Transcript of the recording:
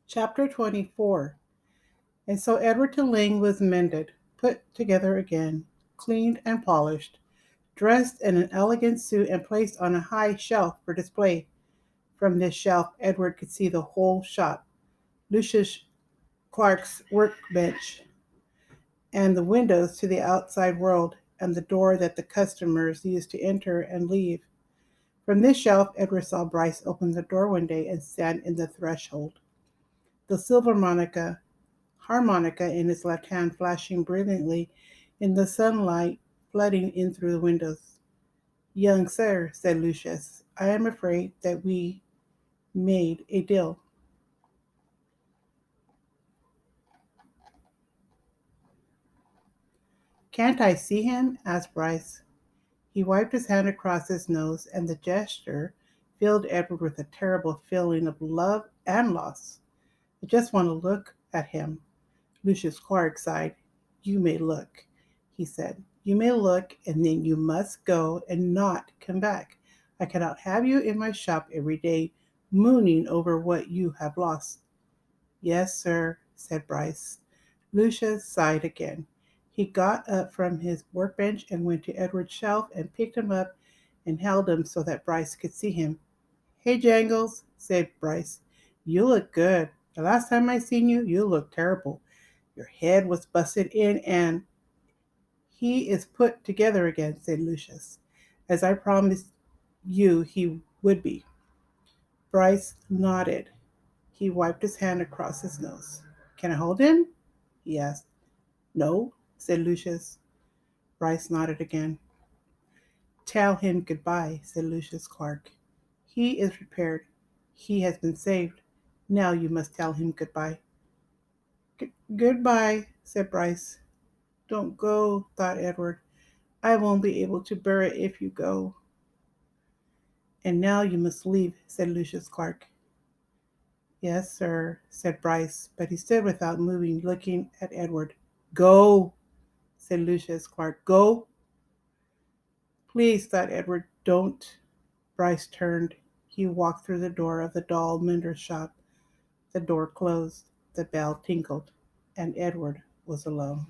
Chapter 24. And so Edward Tulane was mended, put together again, cleaned and polished, dressed in an elegant suit and placed on a high shelf for display. From this shelf, Edward could see the whole shop, Lucius Clark's workbench, and the windows to the outside world, and the door that the customers used to enter and leave. From this shelf, Edward saw Bryce open the door one day and stand in the threshold, the silver harmonica in his left hand flashing brilliantly in the sunlight flooding in through the windows. Young sir, said Lucius, I am afraid that we made a deal. Can't I see him? Asked Bryce. He wiped his hand across his nose, and the gesture filled Edward with a terrible feeling of love and loss. I just want to look at him. Lucius Clark sighed. You may look, he said. You may look, and then you must go and not come back. I cannot have you in my shop every day mooning over what you have lost. Yes, sir, said Bryce. Lucius sighed again. He got up from his workbench and went to Edward's shelf and picked him up and held him so that Bryce could see him. Hey, Jangles, said Bryce. You look good. The last time I seen you, you looked terrible. Your head was busted in and he is put together again, said Lucius, as I promised you he would be. Bryce nodded. He wiped his hand across his nose. Can I hold him? He asked. No, said Lucius. Bryce nodded again. Tell him goodbye, said Lucius Clark. He is repaired. He has been saved. Now you must tell him goodbye. Goodbye, said Bryce. Don't go, thought Edward. I won't be able to bear it if you go. And now you must leave, said Lucius Clark. Yes, sir, said Bryce, but he stood without moving, looking at Edward. Go, said Lucius Clark. Go. Please, thought Edward, don't. Bryce turned. He walked through the door of the doll mender's shop. The door closed. The bell tinkled, and Edward was alone.